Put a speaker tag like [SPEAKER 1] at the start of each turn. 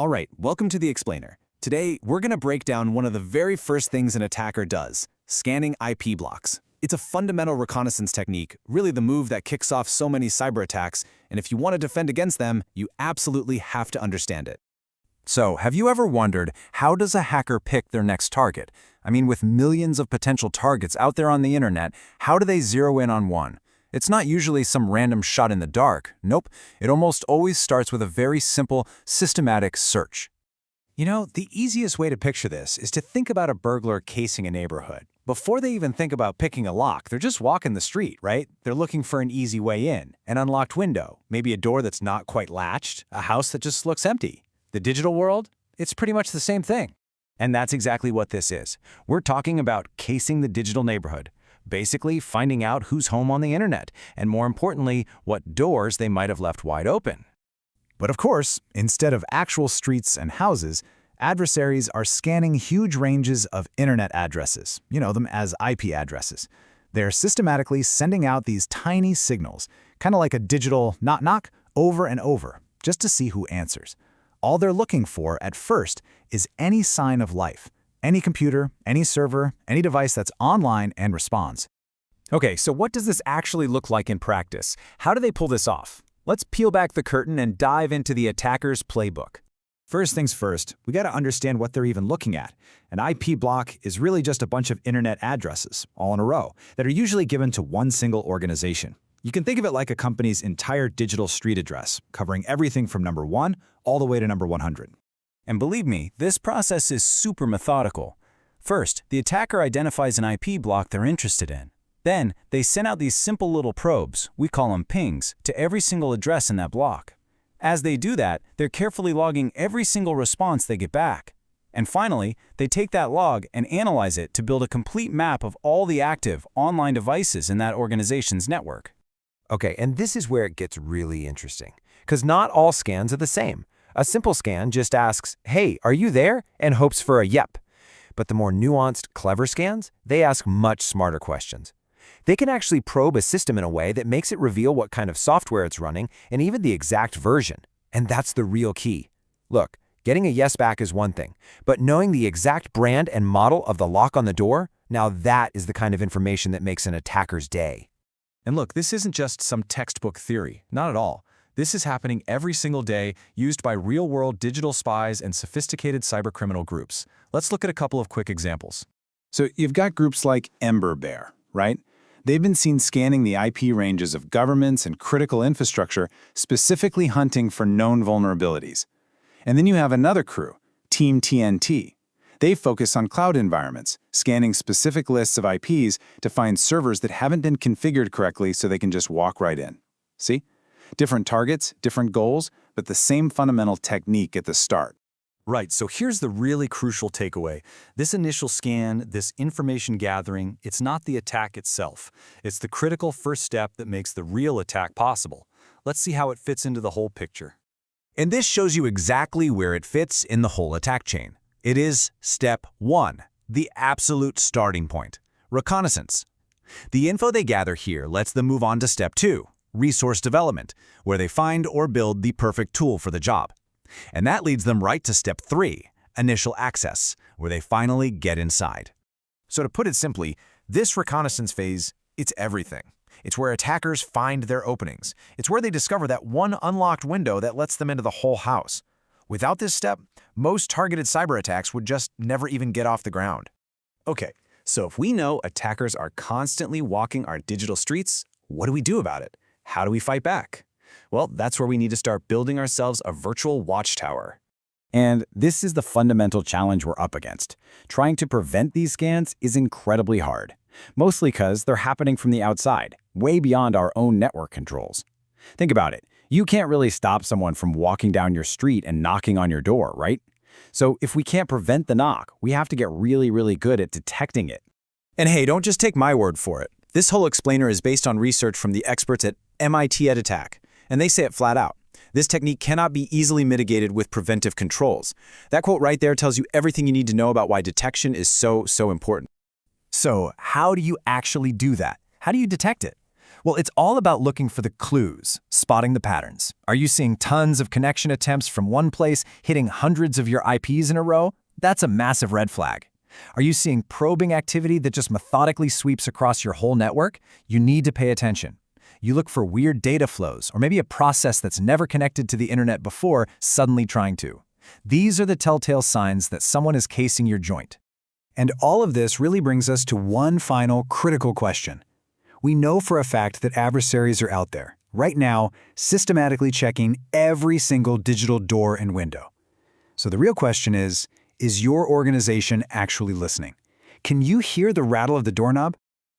[SPEAKER 1] Alright, welcome to the Explainer. Today, we're going to break down one of the very first things an attacker does, scanning IP blocks. It's a fundamental reconnaissance technique, really the move that kicks off so many cyber attacks, and if you want to defend against them, you absolutely have to understand it.
[SPEAKER 2] So, have you ever wondered, how does a hacker pick their next target? I mean, with millions of potential targets out there on the internet, how do they zero in on one? It's not usually some random shot in the dark. Nope, it almost always starts with a very simple, systematic search.
[SPEAKER 3] You know, the easiest way to picture this is to think about a burglar casing a neighborhood. Before they even think about picking a lock, they're just walking the street, right? They're looking for an easy way in, an unlocked window, maybe a door that's not quite latched, a house that just looks empty. The digital world, it's pretty much the same thing. And that's exactly what this is. We're talking about casing the digital neighborhood. Basically, finding out who's home on the internet, and more importantly, what doors they might have left wide open.
[SPEAKER 1] But of course, instead of actual streets and houses, adversaries are scanning huge ranges of internet addresses. You know them as IP addresses. They're systematically sending out these tiny signals, kind of like a digital knock-knock, over and over, just to see who answers. All they're looking for at first is any sign of life. Any computer, any server, any device that's online and responds.
[SPEAKER 3] Okay, so what does this actually look like in practice? How do they pull this off? Let's peel back the curtain and dive into the attacker's playbook. First things first, we got to understand what they're even looking at. An IP block is really just a bunch of internet addresses, all in a row, that are usually given to one single organization. You can think of it like a company's entire digital street address, covering everything from number 1 all the way to number 100. And believe me, this process is super methodical. First, the attacker identifies an IP block they're interested in. Then, they send out these simple little probes, we call them pings, to every single address in that block. As they do that, they're carefully logging every single response they get back. And finally, they take that log and analyze it to build a complete map of all the active online devices in that organization's network.
[SPEAKER 4] Okay, and this is where it gets really interesting, because not all scans are the same. A simple scan just asks, "Hey, are you there?" and hopes for a yep. But the more nuanced, clever scans, they ask much smarter questions. They can actually probe a system in a way that makes it reveal what kind of software it's running and even the exact version. And that's the real key. Look, getting a yes back is one thing, but knowing the exact brand and model of the lock on the door, now that is the kind of information that makes an attacker's day.
[SPEAKER 3] And look, this isn't just some textbook theory, not at all. This is happening every single day, used by real-world digital spies and sophisticated cybercriminal groups. Let's look at a couple of quick examples.
[SPEAKER 1] So you've got groups like Ember Bear, right? They've been seen scanning the IP ranges of governments and critical infrastructure, specifically hunting for known vulnerabilities. And then you have another crew, TeamTNT. They focus on cloud environments, scanning specific lists of IPs to find servers that haven't been configured correctly so they can just walk right in. See? Different targets, different goals, but the same fundamental technique at the start.
[SPEAKER 3] Right, so here's the really crucial takeaway. This initial scan, this information gathering, it's not the attack itself. It's the critical first step that makes the real attack possible. Let's see how it fits into the whole picture.
[SPEAKER 2] And this shows you exactly where it fits in the whole attack chain. It is step 1, the absolute starting point, reconnaissance. The info they gather here lets them move on to step 2, resource development, where they find or build the perfect tool for the job. And that leads them right to step 3, initial access, where they finally get inside.
[SPEAKER 5] So to put it simply, this reconnaissance phase, it's everything. It's where attackers find their openings. It's where they discover that one unlocked window that lets them into the whole house. Without this step, most targeted cyber attacks would just never even get off the ground.
[SPEAKER 3] Okay, so if we know attackers are constantly walking our digital streets, what do we do about it? How do we fight back? Well, that's where we need to start building ourselves a virtual watchtower.
[SPEAKER 6] And this is the fundamental challenge we're up against. Trying to prevent these scans is incredibly hard, mostly because they're happening from the outside, way beyond our own network controls. Think about it. You can't really stop someone from walking down your street and knocking on your door, right? So if we can't prevent the knock, we have to get really, really good at detecting it.
[SPEAKER 3] And hey, don't just take my word for it. This whole explainer is based on research from the experts at MITREATTACK, and they say it flat out. This technique cannot be easily mitigated with preventive controls. That quote right there tells you everything you need to know about why detection is so important.
[SPEAKER 1] So how do you actually do that? How do you detect it?
[SPEAKER 4] Well, it's all about looking for the clues, spotting the patterns. Are you seeing tons of connection attempts from one place, hitting hundreds of your IPs in a row? That's a massive red flag. Are you seeing probing activity that just methodically sweeps across your whole network? You need to pay attention. You look for weird data flows, or maybe a process that's never connected to the internet before, suddenly trying to. These are the telltale signs that someone is casing your joint.
[SPEAKER 1] And all of this really brings us to one final critical question. We know for a fact that adversaries are out there, right now, systematically checking every single digital door and window. So the real question is your organization actually listening? Can you hear the rattle of the doorknob?